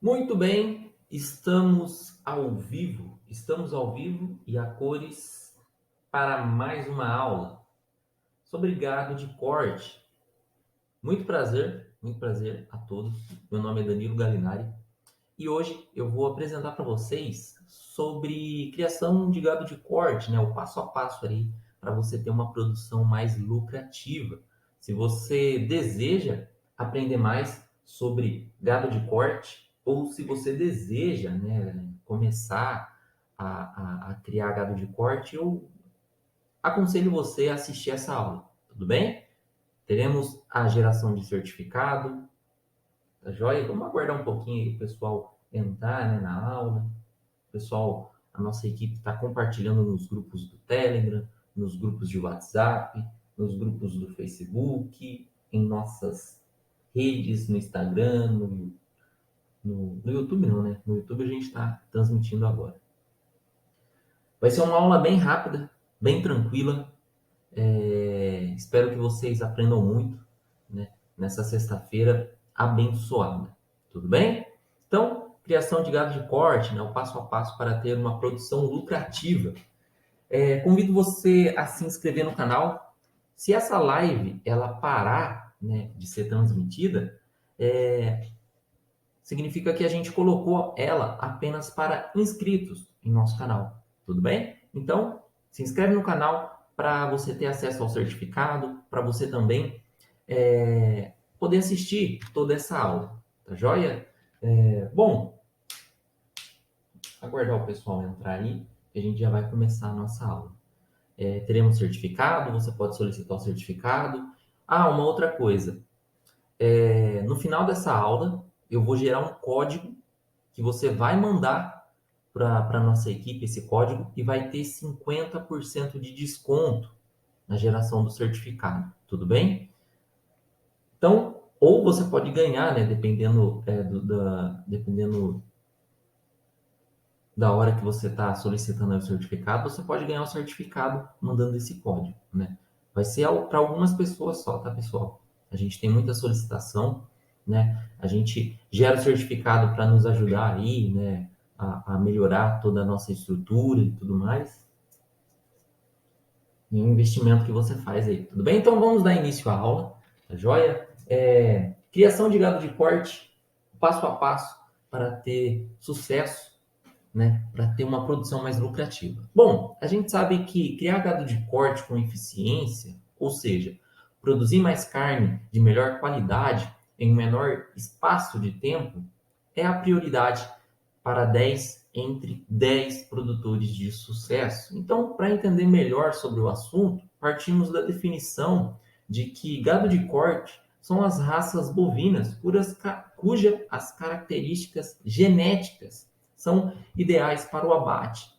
Muito bem, estamos ao vivo e a cores para mais uma aula sobre gado de corte. Muito prazer a todos. Meu nome é Danilo Galinari e hoje eu vou apresentar para vocês sobre criação de gado de corte, o passo a passo aí para você ter uma produção mais lucrativa. Se você deseja aprender mais sobre gado de corte ou se você deseja, começar a criar gado de corte, eu aconselho você a assistir essa aula, tudo bem? Teremos a geração de certificado, tá joia? Vamos aguardar um pouquinho aí o pessoal entrar, na aula. Pessoal, a nossa equipe está compartilhando nos grupos do Telegram, nos grupos de WhatsApp, nos grupos do Facebook, em nossas redes, no Instagram, no YouTube não, né? No YouTube a gente está transmitindo agora. Vai ser uma aula bem rápida, bem tranquila. Espero que vocês aprendam muito, nessa sexta-feira abençoada. Tudo bem? Então, criação de gado de corte, o passo a passo para ter uma produção lucrativa. Convido você a se inscrever no canal. Se essa live ela parar, de ser transmitida, significa que a gente colocou ela apenas para inscritos em nosso canal. Tudo bem? Então, se inscreve no canal para você ter acesso ao certificado, para você também poder assistir toda essa aula. Tá joia? Bom, aguardar o pessoal entrar aí, que a gente já vai começar a nossa aula. Teremos certificado, você pode solicitar o certificado. Uma outra coisa. No final dessa aula, eu vou gerar um código que você vai mandar para a nossa equipe, esse código, e vai ter 50% de desconto na geração do certificado. Tudo bem? Então, ou você pode ganhar, dependendo da hora que você está solicitando o certificado, você pode ganhar o certificado mandando esse código, Vai ser para algumas pessoas só, tá, pessoal? A gente tem muita solicitação, A gente gera o certificado para nos ajudar aí, a melhorar toda a nossa estrutura e tudo mais. E o investimento que você faz aí, tudo bem? Então, vamos dar início à aula, tá joia? Criação de gado de corte, passo a passo para ter sucesso, para ter uma produção mais lucrativa. Bom, a gente sabe que criar gado de corte com eficiência, ou seja, produzir mais carne de melhor qualidade em menor espaço de tempo, é a prioridade para entre 10 produtores de sucesso. Então, para entender melhor sobre o assunto, partimos da definição de que gado de corte são as raças bovinas cujas as características genéticas são ideais para o abate,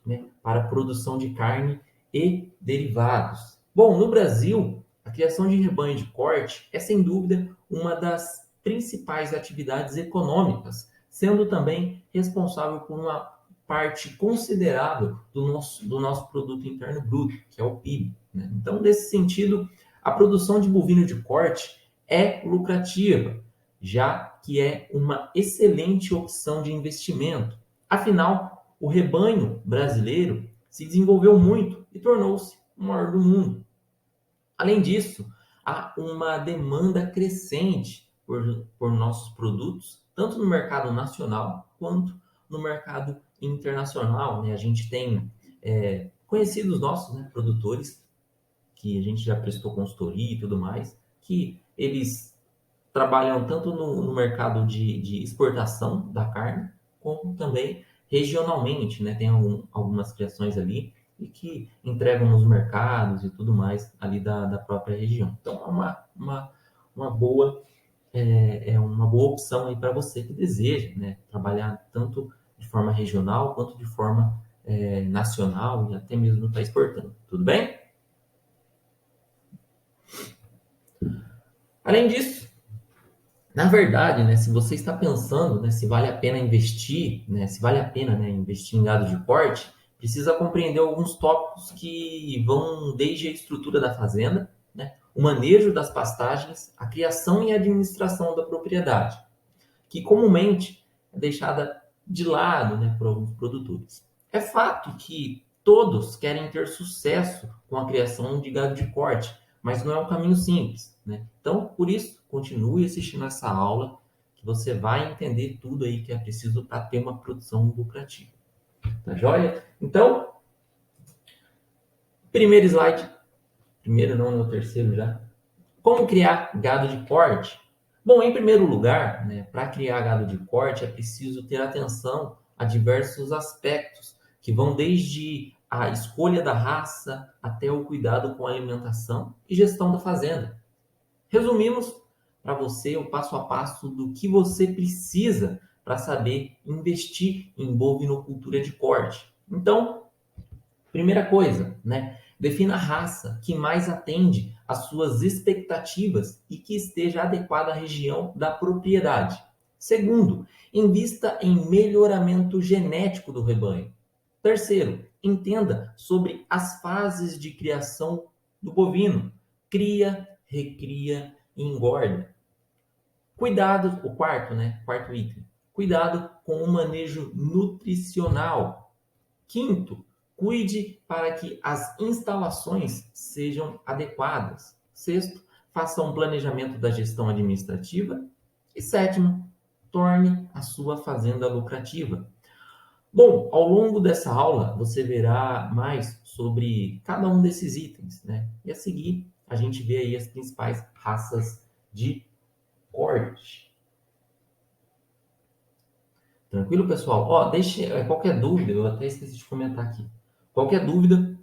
para a produção de carne e derivados. Bom, no Brasil, a criação de rebanho de corte é, sem dúvida, uma das principais atividades econômicas, sendo também responsável por uma parte considerável do nosso produto interno bruto, que é o PIB. Então, nesse sentido, a produção de bovino de corte é lucrativa, já que é uma excelente opção de investimento. Afinal, o rebanho brasileiro se desenvolveu muito e tornou-se o maior do mundo. Além disso, há uma demanda crescente por nossos produtos, tanto no mercado nacional quanto no mercado internacional. A gente tem conhecidos nossos, produtores, que a gente já prestou consultoria e tudo mais, que eles trabalham tanto no mercado de exportação da carne, como também regionalmente, Tem algumas criações ali e que entregam nos mercados e tudo mais ali da própria região. Então, uma boa uma boa opção aí para você que deseja, trabalhar tanto de forma regional quanto de forma nacional e até mesmo está exportando. Tudo bem? Além disso, na verdade, se você está pensando, se vale a pena investir, se vale a pena, investir em gado de corte, precisa compreender alguns tópicos que vão desde a estrutura da fazenda, o manejo das pastagens, a criação e a administração da propriedade, que comumente deixada de lado, né, por alguns produtores. É fato que todos querem ter sucesso com a criação de gado de corte, mas não é um caminho simples, né? Então, por isso, continue assistindo essa aula, que você vai entender tudo aí que é preciso para ter uma produção lucrativa. Tá joia? Então, primeiro slide. Primeiro não, no terceiro já. Como criar gado de corte? Bom, em primeiro lugar, né, para criar gado de corte é preciso ter atenção a diversos aspectos, que vão desde a escolha da raça até o cuidado com a alimentação e gestão da fazenda. Resumimos para você o passo a passo do que você precisa para saber investir em bovinocultura de corte. Então, primeira coisa, né? Defina a raça que mais atende às suas expectativas e que esteja adequada à região da propriedade. Segundo, invista em melhoramento genético do rebanho. Terceiro, entenda sobre as fases de criação do bovino: cria, recria e engorda. Cuidado, o quarto, né? Quarto item. Cuidado com o manejo nutricional. Quinto, cuide para que as instalações sejam adequadas. Sexto, faça um planejamento da gestão administrativa. E sétimo, torne a sua fazenda lucrativa. Bom, ao longo dessa aula você verá mais sobre cada um desses itens, né? E a seguir a gente vê aí as principais raças de corte. Tranquilo, pessoal? Ó, deixe qualquer dúvida, eu até esqueci de comentar aqui. Qualquer dúvida,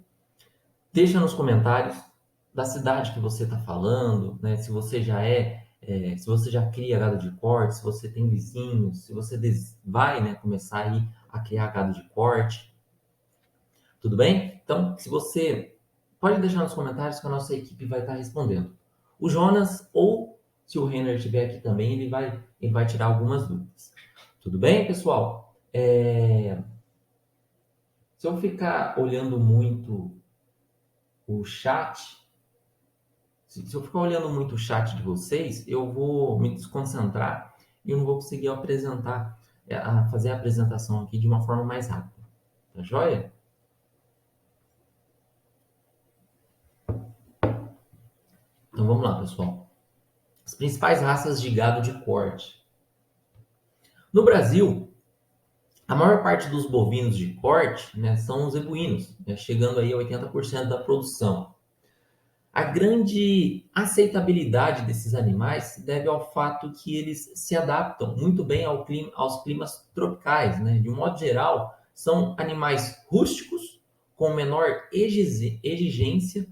deixa nos comentários da cidade que você está falando, né? Se você já se você já cria gado de corte, se você tem vizinhos, se você vai, né, começar aí a criar gado de corte, tudo bem? Então, se você pode deixar nos comentários que a nossa equipe vai estar respondendo. O Jonas ou se o Renner estiver aqui também, ele vai tirar algumas dúvidas. Tudo bem, pessoal? Se eu ficar olhando muito o chat, se eu ficar olhando muito o chat de vocês, eu vou me desconcentrar e eu não vou conseguir apresentar, fazer a apresentação aqui de uma forma mais rápida. Tá joia? Então vamos lá, pessoal. As principais raças de gado de corte. No Brasil, a maior parte dos bovinos de corte, né, são os zebuínos, né, chegando aí a 80% da produção. A grande aceitabilidade desses animais se deve ao fato que eles se adaptam muito bem aos climas tropicais, né? De um modo geral, são animais rústicos, com menor exigência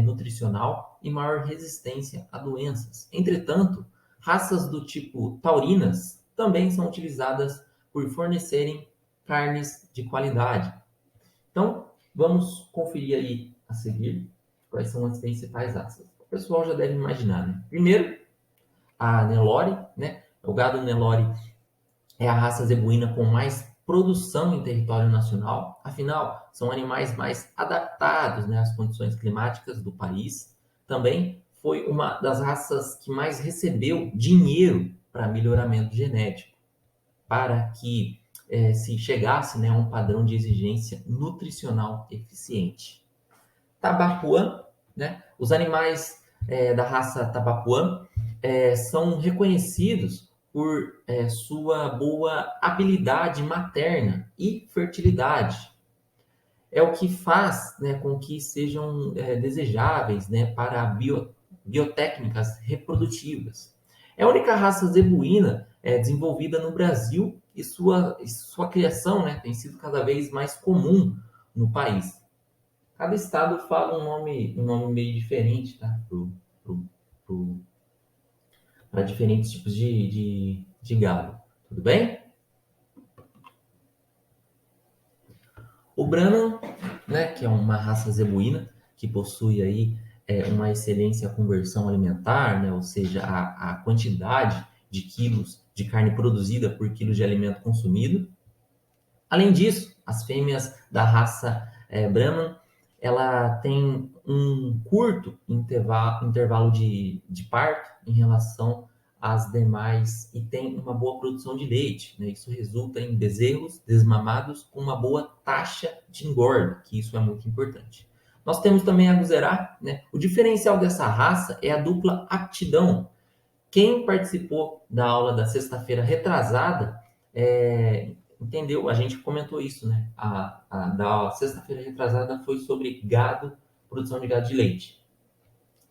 nutricional e maior resistência a doenças. Entretanto, raças do tipo taurinas também são utilizadas por fornecerem carnes de qualidade. Então, vamos conferir aí a seguir quais são as principais raças. O pessoal já deve imaginar, né? Primeiro, a Nelore, né? O gado Nelore é a raça zebuína com mais produção em território nacional. Afinal, são animais mais adaptados, né, às condições climáticas do país. Também foi uma das raças que mais recebeu dinheiro para melhoramento genético, para que se chegasse, né, a um padrão de exigência nutricional eficiente. Tabapuã, né? Os animais da raça Tabapuã são reconhecidos por sua boa habilidade materna e fertilidade. É o que faz, né, com que sejam desejáveis, né, para biotécnicas reprodutivas. É a única raça zebuína desenvolvida no Brasil e sua criação, né, tem sido cada vez mais comum no país. Cada estado fala um nome meio diferente, tá? Para diferentes tipos de gado. Tudo bem? O Brahman, né, que é uma raça zebuína, que possui aí uma excelência conversão alimentar, né, ou seja, a quantidade de quilos de carne produzida por quilo de alimento consumido. Além disso, as fêmeas da raça Brahman, ela tem um curto intervalo de parto em relação as demais e tem uma boa produção de leite, né? Isso resulta em bezerros desmamados com uma boa taxa de engorda, que isso é muito importante. Nós temos também a Guzerá, né? O diferencial dessa raça é a dupla aptidão. Quem participou da aula da sexta-feira retrasada, entendeu? A gente comentou isso, né? Da sexta-feira retrasada foi sobre gado, produção de gado de leite.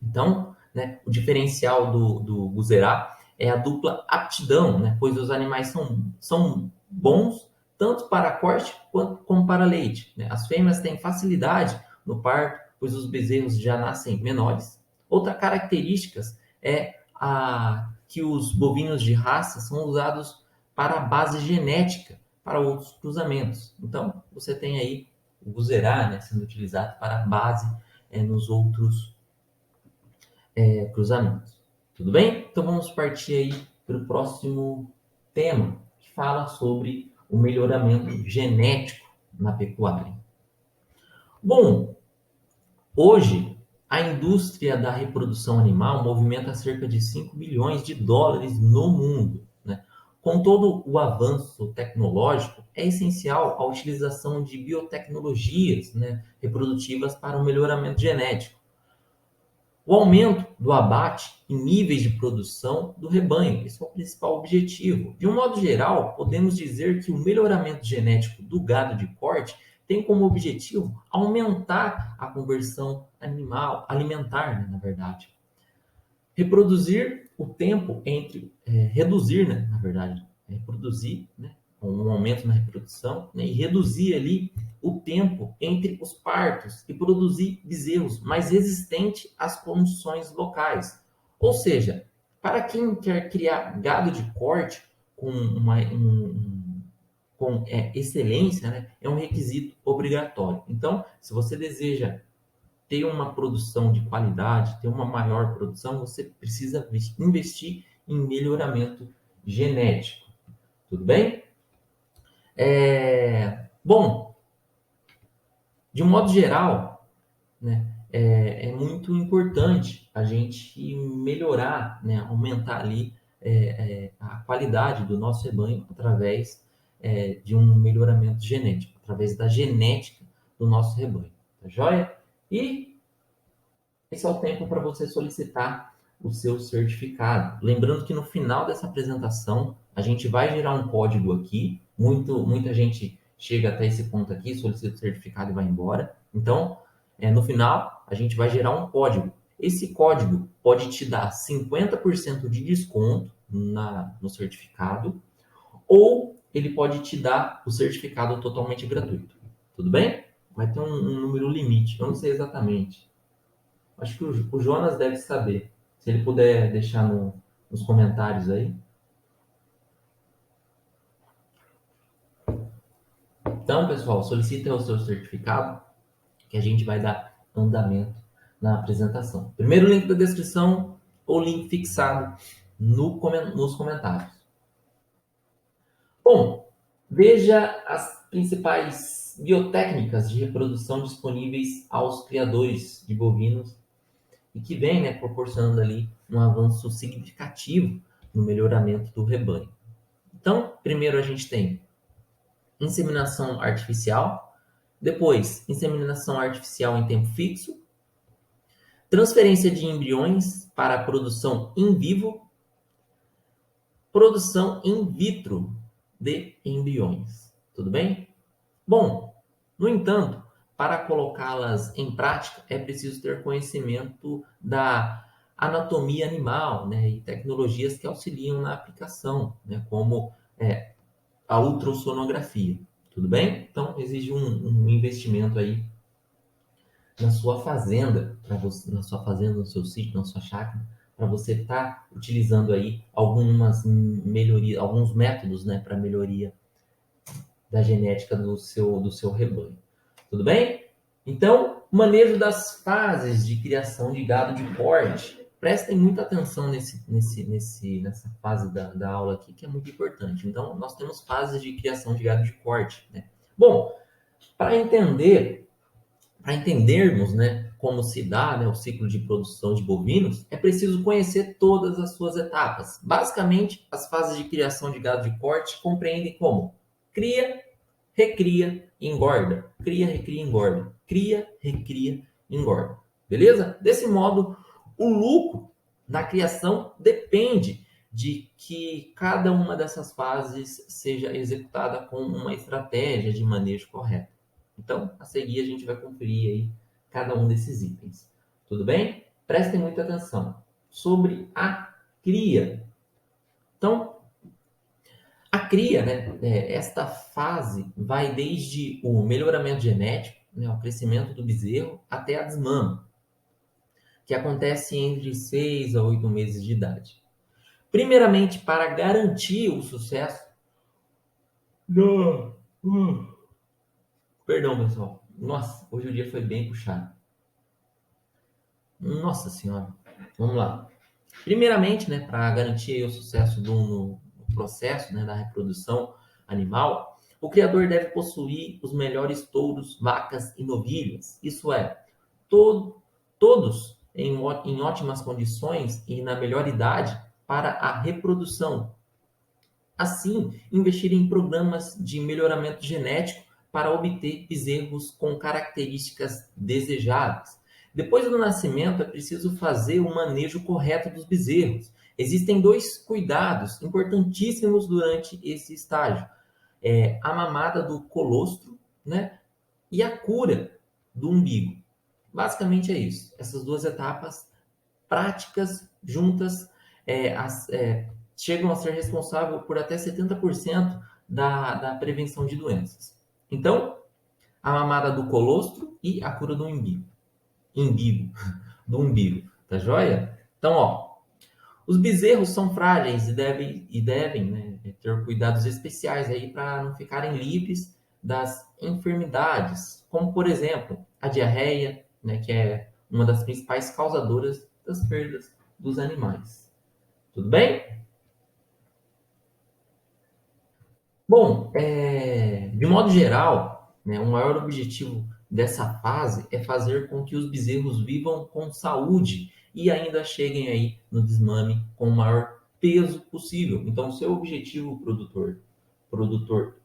Então, né, o diferencial do Guzerá é a dupla aptidão, né, pois os animais são bons tanto para corte como para leite. Né? As fêmeas têm facilidade no parto, pois os bezerros já nascem menores. Outra característica é que os bovinos de raça são usados para a base genética, para outros cruzamentos. Então, você tem aí o Guzerá, né, sendo utilizado para a base nos outros cruzamentos. Tudo bem? Então vamos partir aí para o próximo tema, que fala sobre o melhoramento genético na pecuária. Bom, hoje a indústria da reprodução animal movimenta cerca de 5 bilhões de dólares no mundo. Né? Com todo o avanço tecnológico, é essencial a utilização de biotecnologias, né, reprodutivas para o melhoramento genético. O aumento do abate e níveis de produção do rebanho, esse é o principal objetivo. De um modo geral, podemos dizer que o melhoramento genético do gado de corte tem como objetivo aumentar a conversão alimentar, né, na verdade. Reproduzir o tempo reduzir, né, na verdade, reproduzir, né, um aumento na reprodução, né, e reduzir ali o tempo entre os partos e produzir bezerros mais resistentes às condições locais. Ou seja, para quem quer criar gado de corte com excelência, né, é um requisito obrigatório. Então, se você deseja ter uma produção de qualidade, ter uma maior produção, você precisa investir em melhoramento genético. Tudo bem? Bom, de um modo geral, né, é muito importante a gente melhorar, né, aumentar ali a qualidade do nosso rebanho através de um melhoramento genético, através da genética do nosso rebanho. Tá joia? E esse é o tempo para você solicitar o seu certificado. Lembrando que no final dessa apresentação, a gente vai gerar um código aqui. Muita gente chega até esse ponto aqui, solicita o certificado e vai embora. Então, no final, a gente vai gerar um código. Esse código pode te dar 50% de desconto no certificado, ou ele pode te dar o certificado totalmente gratuito. Tudo bem? Vai ter um número limite, eu não sei exatamente. Acho que o Jonas deve saber. Se ele puder deixar nos comentários aí. Então, pessoal, solicita o seu certificado, que a gente vai dar andamento na apresentação. Primeiro link da descrição ou link fixado nos comentários. Bom, veja as principais biotécnicas de reprodução disponíveis aos criadores de bovinos e que vem, né, proporcionando ali um avanço significativo no melhoramento do rebanho. Então, primeiro a gente tem inseminação artificial, depois inseminação artificial em tempo fixo, transferência de embriões para a produção in vivo, produção in vitro de embriões. Tudo bem? Bom, no entanto, para colocá-las em prática, é preciso ter conhecimento da anatomia animal, né, e tecnologias que auxiliam na aplicação, né, como a ultrassonografia. Tudo bem? Então, exige um investimento aí na sua fazenda, na sua fazenda, no seu sítio, na sua chácara, para você estar utilizando aí algumas melhorias, alguns métodos, né, para melhoria da genética do seu rebanho. Tudo bem? Então, manejo das fases de criação de gado de corte. Prestem muita atenção nessa fase da aula aqui, que é muito importante. Então, nós temos fases de criação de gado de corte. Né? Bom, para entender para entendermos, né, como se dá, né, o ciclo de produção de bovinos, é preciso conhecer todas as suas etapas. Basicamente, as fases de criação de gado de corte compreendem como cria, recria e engorda. Cria, recria, engorda. Cria, recria, engorda. Beleza? Desse modo, o lucro na criação depende de que cada uma dessas fases seja executada com uma estratégia de manejo correto. Então, a seguir a gente vai conferir aí cada um desses itens. Tudo bem? Prestem muita atenção. Sobre a cria. Então, a cria, né, esta fase vai desde o melhoramento genético, né, o crescimento do bezerro, até a desmama, que acontece entre 6 a 8 meses de idade. Primeiramente, para garantir o sucesso. Não. Perdão, pessoal. Nossa, hoje o dia foi bem puxado. Nossa Senhora. Vamos lá. Primeiramente, né, para garantir o sucesso no processo, né, da reprodução animal, o criador deve possuir os melhores touros, vacas e novilhas. Isso é, todos em ótimas condições e na melhor idade para a reprodução. Assim, investir em programas de melhoramento genético para obter bezerros com características desejáveis. Depois do nascimento, é preciso fazer o manejo correto dos bezerros. Existem dois cuidados importantíssimos durante esse estágio: a mamada do colostro, né, e a cura do umbigo. Basicamente é isso. Essas duas etapas práticas juntas chegam a ser responsáveis por até 70% da prevenção de doenças. Então, a mamada do colostro e a cura do do umbigo, tá joia? Então, ó, os bezerros são frágeis e devem, né, ter cuidados especiais aí para não ficarem livres das enfermidades, como por exemplo a diarreia, né, que é uma das principais causadoras das perdas dos animais. Tudo bem? Bom, de modo geral, né, o maior objetivo dessa fase é fazer com que os bezerros vivam com saúde e ainda cheguem aí no desmame com o maior peso possível. Então, seu objetivo, produtor,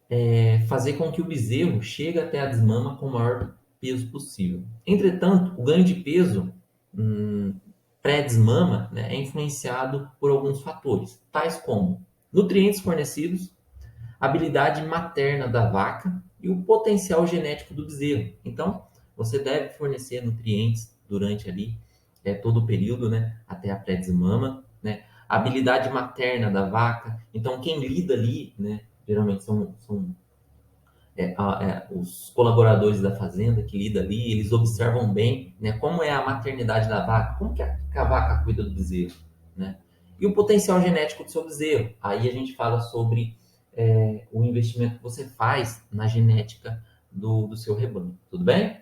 é fazer com que o bezerro chegue até a desmama com o maior peso possível. Entretanto, o ganho de peso pré-desmama, né, é influenciado por alguns fatores, tais como nutrientes fornecidos, habilidade materna da vaca e o potencial genético do bezerro. Então, você deve fornecer nutrientes durante ali todo o período, né, até a pré-desmama, né? A habilidade materna da vaca. Então, quem lida ali, né, geralmente são os colaboradores da fazenda que lida ali, eles observam bem, né, como é a maternidade da vaca, como que a vaca cuida do bezerro, né? E o potencial genético do seu bezerro. Aí a gente fala sobre o investimento que você faz na genética do seu rebanho. Tudo bem?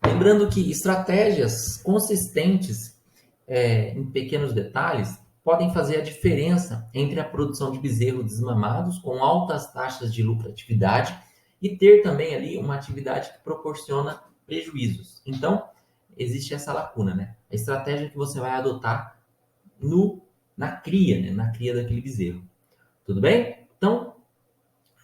Lembrando que estratégias consistentes em pequenos detalhes podem fazer a diferença entre a produção de bezerros desmamados com altas taxas de lucratividade e ter também ali uma atividade que proporciona prejuízos. Então, existe essa lacuna, né? A estratégia que você vai adotar na cria, né? Na cria daquele bezerro. Tudo bem? Então,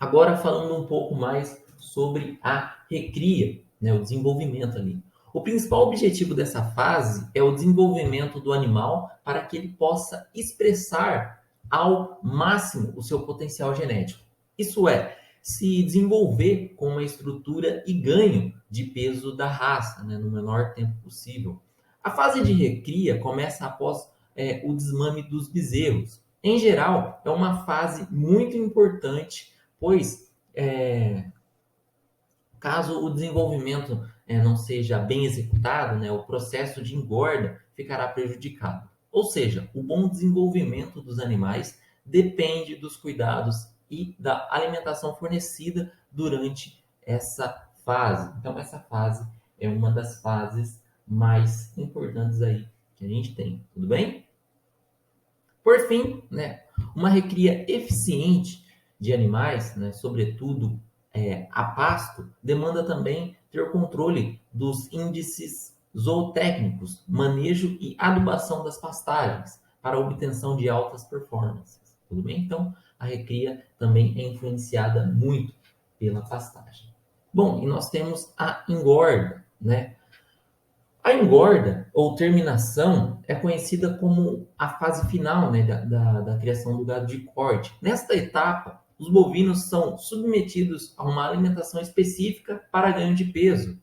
agora falando um pouco mais sobre a recria, né, o desenvolvimento ali. O principal objetivo dessa fase é o desenvolvimento do animal para que ele possa expressar ao máximo o seu potencial genético. Isso é, se desenvolver com uma estrutura e ganho de peso da raça, né, no menor tempo possível. A fase de recria começa após o desmame dos bezerros. Em geral, é uma fase muito importante, pois caso o desenvolvimento não seja bem executado, né, o processo de engorda ficará prejudicado. Ou seja, o bom desenvolvimento dos animais depende dos cuidados e da alimentação fornecida durante essa fase. Então, essa fase é uma das fases mais importantes aí que a gente tem. Tudo bem? Por fim, né, uma recria eficiente de animais, né, sobretudo a pasto, demanda também ter controle dos índices zootécnicos, manejo e adubação das pastagens para a obtenção de altas performances. Tudo bem? Então, a recria também é influenciada muito pela pastagem. Bom, e nós temos a engorda, né? A engorda ou terminação é conhecida como a fase final, né, da criação do gado de corte. Nesta etapa, os bovinos são submetidos a uma alimentação específica para ganho de peso,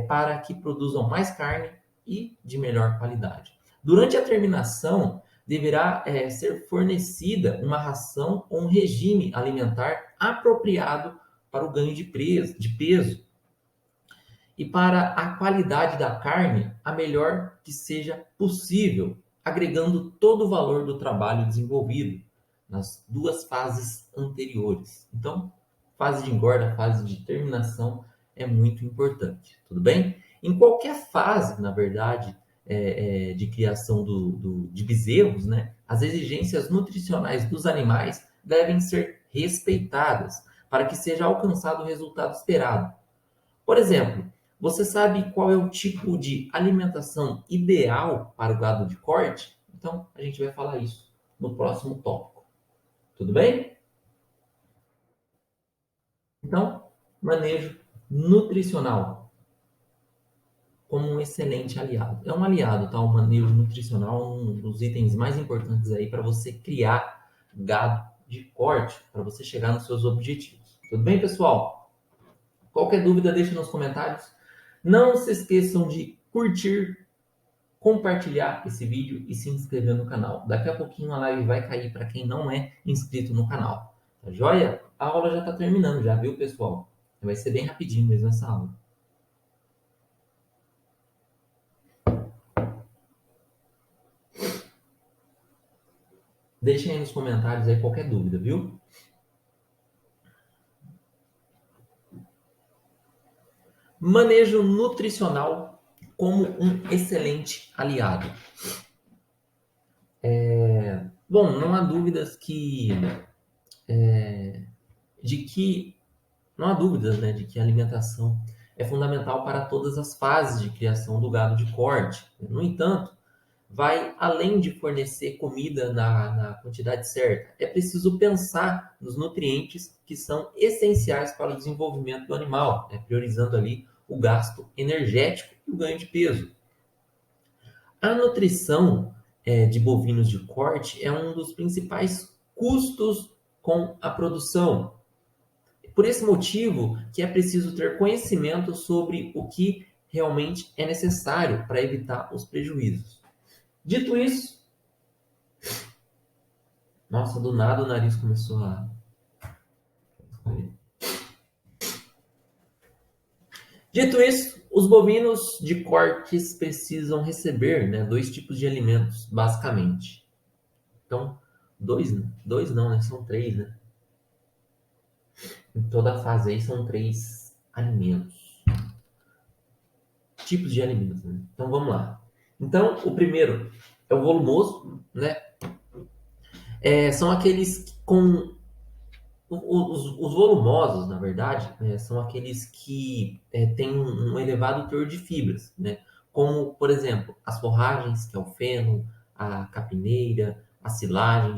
para que produzam mais carne e de melhor qualidade. Durante a terminação, deverá ser fornecida uma ração ou um regime alimentar apropriado para o ganho de peso e para a qualidade da carne a melhor que seja possível, agregando todo o valor do trabalho desenvolvido nas duas fases anteriores. Então, fase de engorda, fase de terminação é muito importante, tudo bem? Em qualquer fase, na verdade, de criação de bezerros, né, as exigências nutricionais dos animais devem ser respeitadas para que seja alcançado o resultado esperado. Por exemplo, você sabe qual é o tipo de alimentação ideal para o gado de corte? Então, a gente vai falar isso no próximo tópico. Tudo bem? Então, manejo nutricional como um excelente aliado. É um aliado, tá? O manejo nutricional, um dos itens mais importantes aí para você criar gado de corte, para você chegar nos seus objetivos. Tudo bem, pessoal? Qualquer dúvida, deixe nos comentários. Não se esqueçam de curtir, compartilhar esse vídeo e se inscrever no canal. Daqui a pouquinho a live vai cair para quem não é inscrito no canal. Tá joia? A aula já está terminando, já viu, pessoal? Vai ser bem rapidinho mesmo essa aula. Deixem aí nos comentários aí qualquer dúvida, viu? Manejo nutricional como um excelente aliado. Bom, não há dúvidas não há dúvidas, né, de que a alimentação é fundamental para todas as fases de criação do gado de corte. No entanto, vai além de fornecer comida na quantidade certa. É preciso pensar nos nutrientes que são essenciais para o desenvolvimento do animal, né, priorizando ali o gasto energético e o ganho de peso. A nutrição de bovinos de corte é um dos principais custos com a produção. Por esse motivo que é preciso ter conhecimento sobre o que realmente é necessário para evitar os prejuízos. Dito isso, nossa, do nada o nariz começou a... Dito isso, os bovinos de cortes precisam receber, né, dois tipos de alimentos, basicamente. Então, dois não, né? São três, né? Em toda a fase aí são três alimentos. Tipos de alimentos, né? Então, vamos lá. Então, o primeiro é o volumoso, né? São aqueles com... Os volumosos, na verdade, são aqueles que têm um elevado teor de fibras, né? Como, por exemplo, as forragens, que é o feno, a capineira, a silagem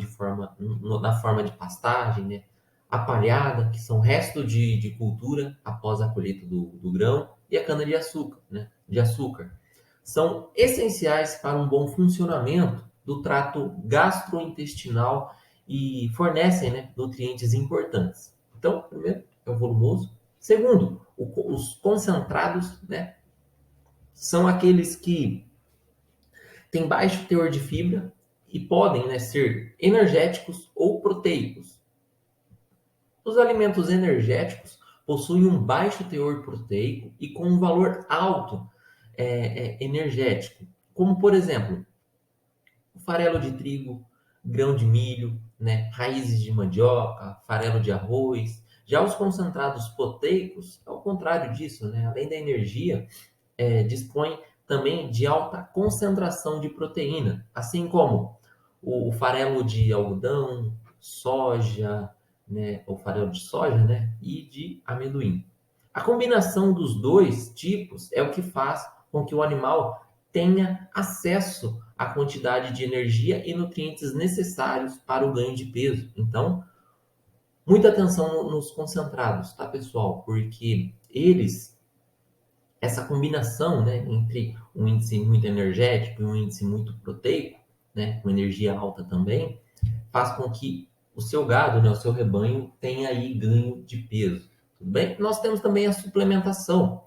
na forma de pastagem, né? A palhada, que são restos de cultura após a colheita do grão, e a cana-de-açúcar, né? De açúcar. São essenciais para um bom funcionamento do trato gastrointestinal e fornecem, né, nutrientes importantes. Então, primeiro, é o volumoso. Segundo, os concentrados, né, são aqueles que têm baixo teor de fibra e podem, né, ser energéticos ou proteicos. Os alimentos energéticos possuem um baixo teor proteico e com um valor alto energético, como, por exemplo, o farelo de trigo, grão de milho, né, raízes de mandioca, farelo de arroz. Já os concentrados proteicos, ao contrário disso, né, além da energia, dispõe também de alta concentração de proteína, assim como o farelo de algodão, soja, né, ou farelo de soja, né, e de amendoim. A combinação dos dois tipos é o que faz com que o animal tenha acesso à quantidade de energia e nutrientes necessários para o ganho de peso. Então, muita atenção nos concentrados, tá, pessoal? Porque essa combinação, né, entre um índice muito energético e um índice muito proteico, né, com energia alta também, faz com que o seu gado, né, o seu rebanho, tenha aí ganho de peso. Tudo bem? Nós temos também a suplementação.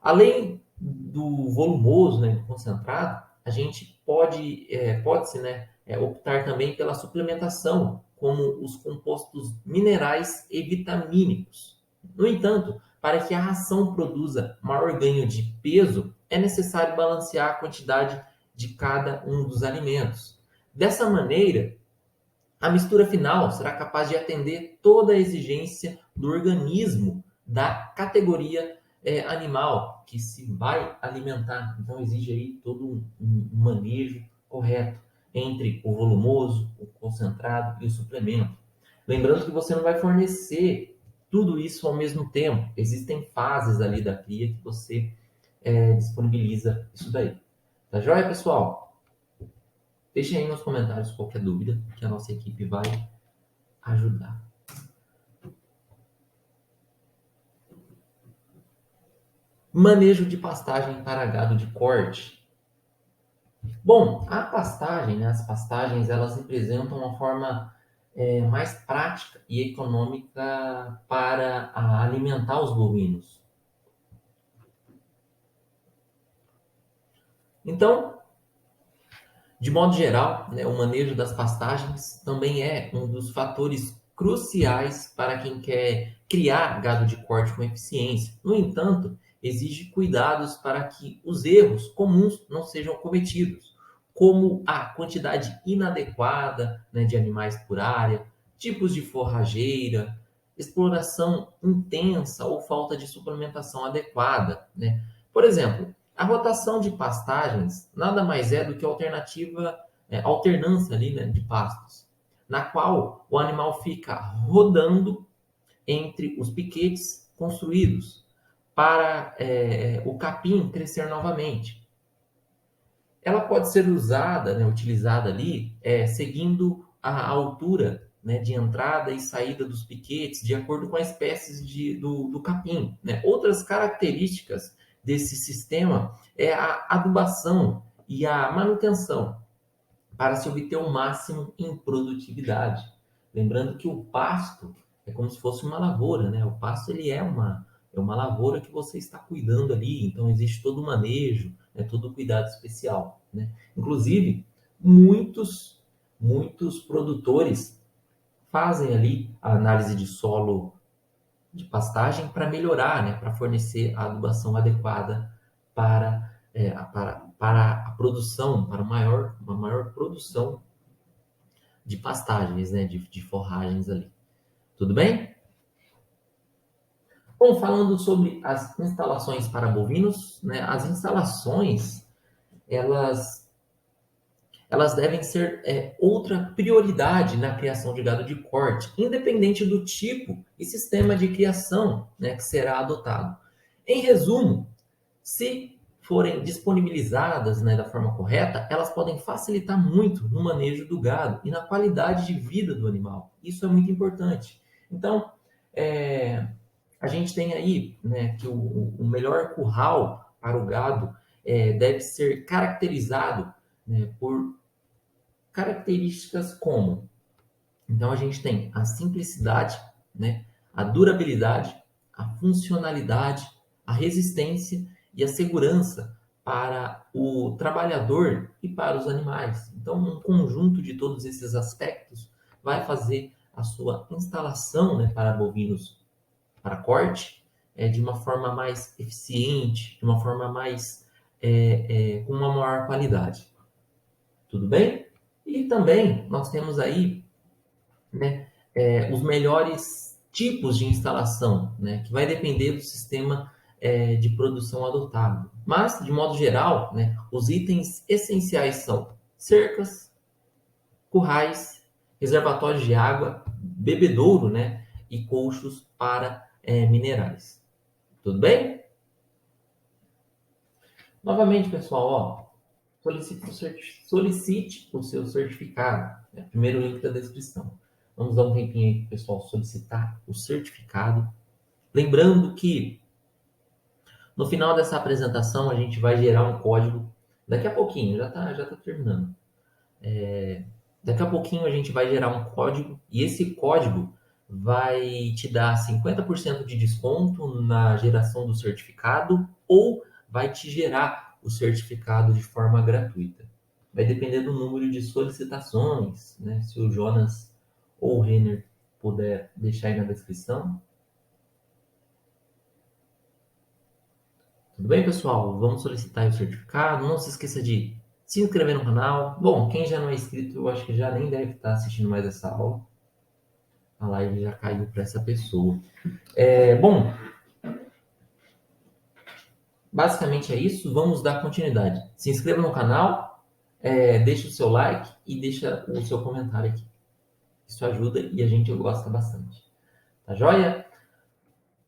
Além do volumoso, né, do concentrado, a gente pode-se, né, optar também pela suplementação, como os compostos minerais e vitamínicos. No entanto, para que a ração produza maior ganho de peso, é necessário balancear a quantidade de cada um dos alimentos. Dessa maneira, a mistura final será capaz de atender toda a exigência do organismo da categoria animal que se vai alimentar. Então, exige aí todo um manejo correto entre o volumoso, o concentrado e o suplemento. Lembrando que você não vai fornecer tudo isso ao mesmo tempo. Existem fases ali da cria que você disponibiliza isso daí. Tá joia, pessoal? Deixem aí nos comentários qualquer dúvida que a nossa equipe vai ajudar. Manejo de pastagem para gado de corte. Bom, a pastagem, né, as pastagens, elas representam uma forma mais prática e econômica para alimentar os bovinos. Então, de modo geral, né, o manejo das pastagens também é um dos fatores cruciais para quem quer criar gado de corte com eficiência. No entanto, exige cuidados para que os erros comuns não sejam cometidos, como a quantidade inadequada, né, de animais por área, tipos de forrageira, exploração intensa ou falta de suplementação adequada, né? Por exemplo, a rotação de pastagens nada mais é do que alternância ali, né, de pastos, na qual o animal fica rodando entre os piquetes construídos para o capim crescer novamente. Ela pode ser usada, né, utilizada ali, seguindo a altura, né, de entrada e saída dos piquetes, de acordo com a espécie do capim, né? Outras características desse sistema é a adubação e a manutenção, para se obter o máximo em produtividade. Lembrando que o pasto é como se fosse uma lavoura, né? O pasto ele é uma lavoura que você está cuidando ali, então existe todo o manejo, né? Todo o cuidado especial, né? Inclusive, muitos produtores fazem ali a análise de solo de pastagem para melhorar, né? Para fornecer a adubação adequada para a produção, para uma maior produção de pastagens, né? De forragens ali. Tudo bem? Bom, falando sobre as instalações para bovinos, né? As instalações, elas devem ser outra prioridade na criação de gado de corte, independente do tipo e sistema de criação, né, que será adotado. Em resumo, se forem disponibilizadas, né, da forma correta, elas podem facilitar muito no manejo do gado e na qualidade de vida do animal. Isso é muito importante. Então, a gente tem aí, né, que o melhor curral para o gado deve ser caracterizado, né, por características como, então a gente tem a simplicidade, né, a durabilidade, a funcionalidade, a resistência e a segurança para o trabalhador e para os animais. Então, um conjunto de todos esses aspectos vai fazer a sua instalação, né, para bovinos para corte de uma forma mais eficiente, de uma forma mais com uma maior qualidade. Tudo bem? E também nós temos aí, né, os melhores tipos de instalação, né, que vai depender do sistema de produção adotado. Mas, de modo geral, né, os itens essenciais são cercas, currais, reservatórios de água, bebedouro, né? E coxos para minerais. Tudo bem? Novamente, pessoal, ó, solicite o seu certificado. Né? Primeiro link da descrição. Vamos dar um tempinho aí para o pessoal solicitar o certificado. Lembrando que no final dessa apresentação a gente vai gerar um código. Daqui a pouquinho, já tá terminando. Daqui a pouquinho a gente vai gerar um código e esse código vai te dar 50% de desconto na geração do certificado ou vai te gerar o certificado de forma gratuita. Vai depender do número de solicitações, né? Se o Jonas ou o Renner puder deixar aí na descrição. Tudo bem, pessoal? Vamos solicitar o certificado. Não se esqueça de se inscrever no canal. Bom, quem já não é inscrito, eu acho que já nem deve estar assistindo mais essa aula. A live já caiu para essa pessoa. Bom, basicamente é isso. Vamos dar continuidade. Se inscreva no canal, deixe o seu like e deixa o seu comentário aqui. Isso ajuda e a gente gosta bastante. Tá joia?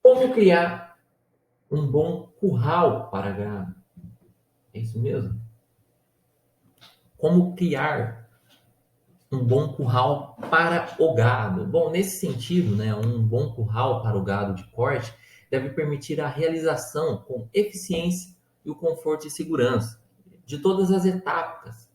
Como criar um bom curral para gado? É isso mesmo? Como criar um bom curral para o gado? Bom, nesse sentido, né, um bom curral para o gado de corte deve permitir a realização com eficiência e o conforto e segurança de todas as etapas,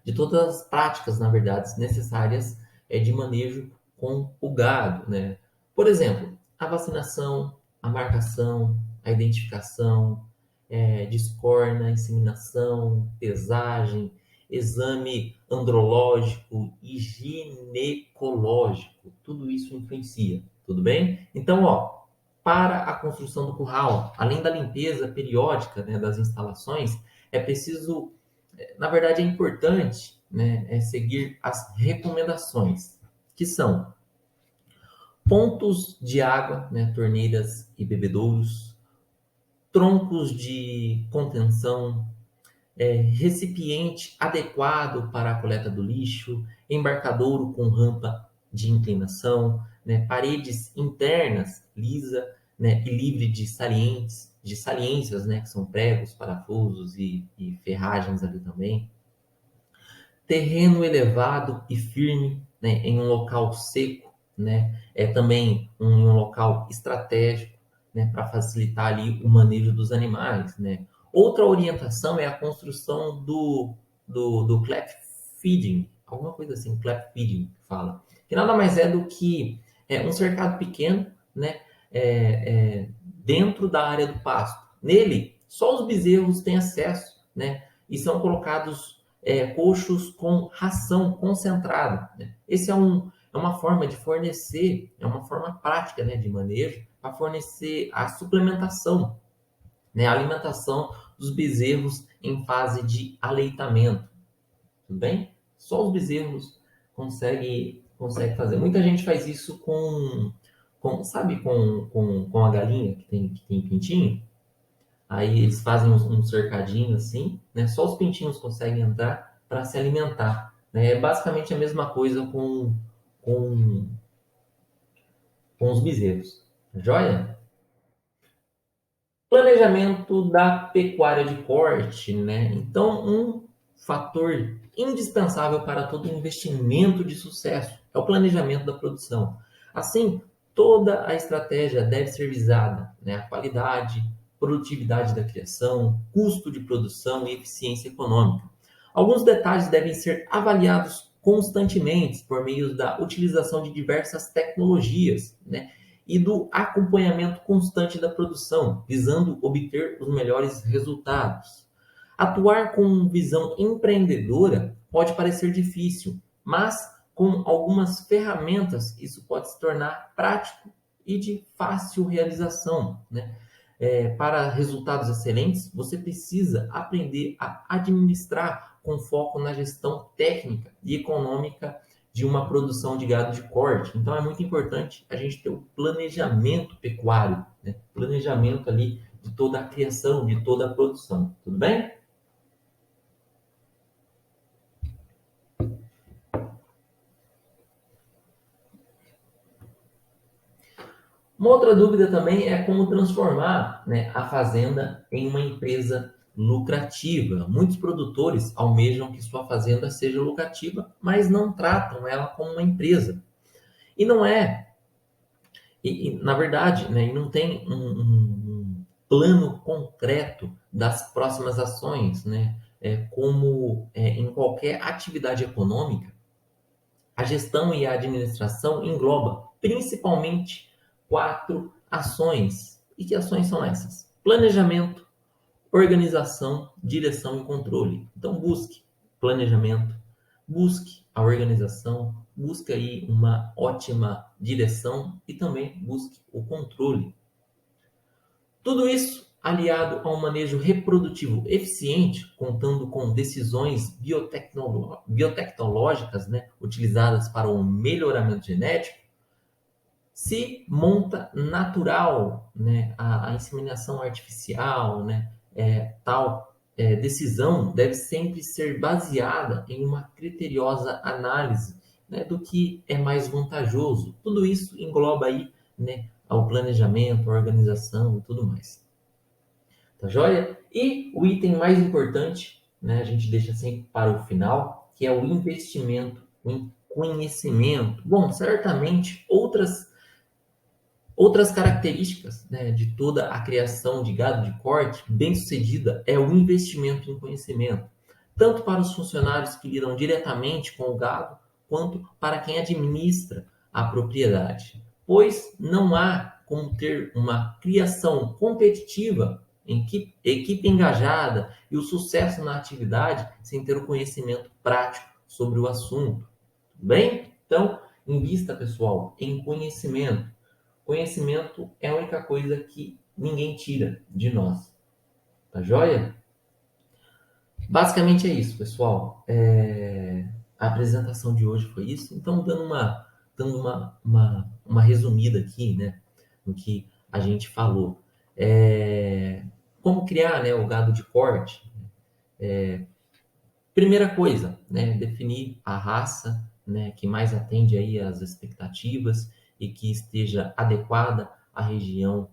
de todas as práticas, na verdade, necessárias de manejo com o gado, né? Por exemplo, a vacinação, a marcação, a identificação, descorna, inseminação, pesagem, exame andrológico e ginecológico, tudo isso influencia, tudo bem? Então, ó, para a construção do curral, além da limpeza periódica, né, das instalações, é preciso, na verdade, é importante, né, seguir as recomendações, que são pontos de água, né, torneiras e bebedouros, troncos de contenção, recipiente adequado para a coleta do lixo, embarcadouro com rampa de inclinação, né, paredes internas lisa, né, e livre de saliências, né, que são pregos, parafusos e ferragens ali também. Terreno elevado e firme, né, em um local seco, né, também um local estratégico, né, para facilitar ali o manejo dos animais, né. Outra orientação é a construção do clap feeding, alguma coisa assim, clap feeding fala, que nada mais é do que um cercado pequeno, né, dentro da área do pasto. Nele, só os bezerros têm acesso, né, e são colocados coxos com ração concentrada. Né? Esse é uma forma de fornecer, é uma forma prática, né, de manejo para fornecer a suplementação, né, a alimentação dos bezerros em fase de aleitamento. Tudo bem? Só os bezerros conseguem fazer. Muita gente faz isso sabe, com a galinha que tem pintinho? Aí eles fazem um cercadinho assim, né? Só os pintinhos conseguem entrar para se alimentar. Né? É basicamente a mesma coisa com, com os bezerros. Joia? Planejamento da pecuária de corte, né? Então, um fator indispensável para todo investimento de sucesso é o planejamento da produção. Assim, toda a estratégia deve ser visada, né? A qualidade, produtividade da criação, custo de produção e eficiência econômica. Alguns detalhes devem ser avaliados constantemente por meio da utilização de diversas tecnologias, né? E do acompanhamento constante da produção, visando obter os melhores resultados. Atuar com visão empreendedora pode parecer difícil, mas com algumas ferramentas isso pode se tornar prático e de fácil realização, né? Para resultados excelentes, você precisa aprender a administrar com foco na gestão técnica e econômica de uma produção de gado de corte. Então é muito importante a gente ter o planejamento pecuário, né? Planejamento ali de toda a criação, de toda a produção. Tudo bem? Uma outra dúvida também é como transformar, né, a fazenda em uma empresa lucrativa. Muitos produtores almejam que sua fazenda seja lucrativa, mas não tratam ela como uma empresa. E não é, na verdade, né, e não tem um plano concreto das próximas ações, né? Como em qualquer atividade econômica, a gestão e a administração engloba principalmente quatro ações. E que ações são essas? Planejamento, organização, direção e controle. Então busque planejamento, busque a organização, busque aí uma ótima direção e também busque o controle. Tudo isso aliado a um manejo reprodutivo eficiente, contando com decisões biotecnológicas, né, utilizadas para o melhoramento genético, se monta natural, né, a inseminação artificial, né, tal decisão deve sempre ser baseada em uma criteriosa análise, né, do que é mais vantajoso. Tudo isso engloba aí, né, ao planejamento, a organização e tudo mais. Tá joia? E o item mais importante, né, a gente deixa sempre para o final, que é o investimento em conhecimento. Bom, certamente outras características, né, de toda a criação de gado de corte bem-sucedida é o investimento em conhecimento, tanto para os funcionários que lidam diretamente com o gado, quanto para quem administra a propriedade, pois não há como ter uma criação competitiva, equipe engajada e o sucesso na atividade sem ter o conhecimento prático sobre o assunto. Tudo bem? Então, invista, pessoal, em conhecimento. Conhecimento é a única coisa que ninguém tira de nós. Tá joia? Basicamente é isso, pessoal. A apresentação de hoje foi isso. Então, dando uma resumida aqui, né, no que a gente falou. Como criar, né, o gado de corte? Primeira coisa, né, definir a raça, né, que mais atende aí às expectativas e que esteja adequada à região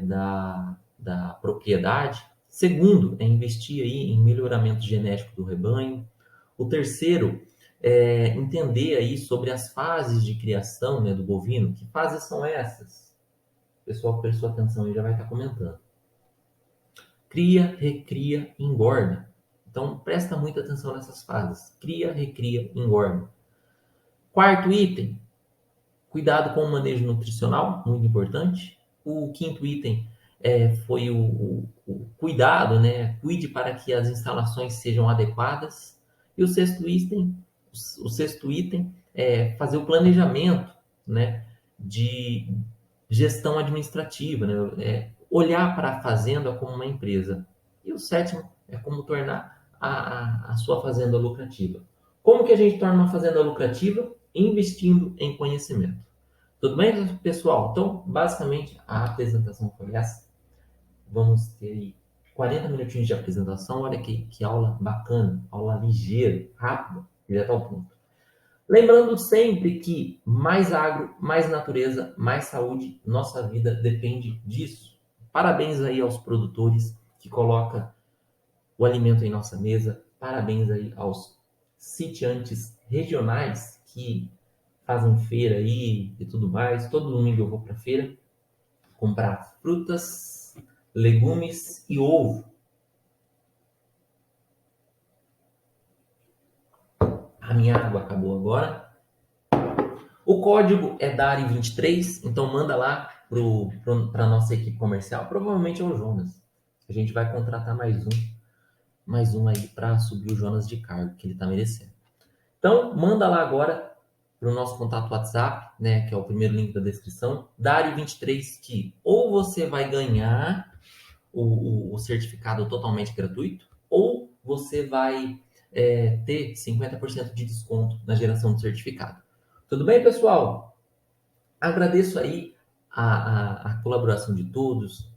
da propriedade. Segundo, é investir aí em melhoramento genético do rebanho. O terceiro é entender aí sobre as fases de criação, né, do bovino. Que fases são essas? O pessoal que prestou atenção aí já vai estar comentando. Cria, recria, engorda. Então, presta muita atenção nessas fases. Cria, recria, engorda. Quarto item, cuidado com o manejo nutricional, muito importante. O quinto item foi o cuidado, né? Cuide para que as instalações sejam adequadas. E o sexto item é fazer o planejamento, né, de gestão administrativa, né? Olhar para a fazenda como uma empresa. E o sétimo é como tornar a sua fazenda lucrativa. Como que a gente torna uma fazenda lucrativa? Investindo em conhecimento. Tudo bem, pessoal? Então, basicamente, a apresentação foi essa. Vamos ter aí 40 minutinhos de apresentação. Olha que aula bacana, aula ligeira, rápida, direto ao ponto. Lembrando sempre que mais agro, mais natureza, mais saúde, nossa vida depende disso. Parabéns aí aos produtores que colocam o alimento em nossa mesa. Parabéns aí aos sitiantes regionais que fazem feira aí e tudo mais. Todo domingo eu vou para feira comprar frutas, legumes e ovo. A minha água acabou agora. O código é DARI23, então manda lá para a nossa equipe comercial. Provavelmente é o Jonas. A gente vai contratar mais um aí para subir o Jonas de cargo, que ele está merecendo. Então, manda lá agora para o nosso contato WhatsApp, né, que é o primeiro link da descrição, DARI23, que ou você vai ganhar o certificado totalmente gratuito, ou você vai ter 50% de desconto na geração do certificado. Tudo bem, pessoal? Agradeço aí a colaboração de todos.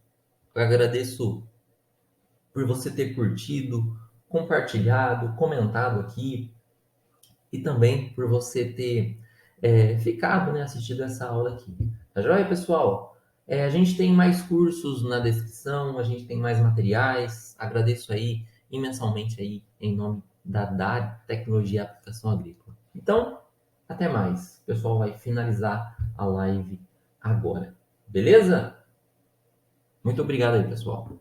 Eu agradeço por você ter curtido, compartilhado, comentado aqui e também por você ter ficado, né, assistindo essa aula aqui. Tá joia, pessoal? A gente tem mais cursos na descrição, a gente tem mais materiais. Agradeço aí imensamente aí em nome da DARI, Tecnologia e Aplicação Agrícola. Então, até mais. O pessoal vai finalizar a live agora. Beleza? Muito obrigado aí, pessoal.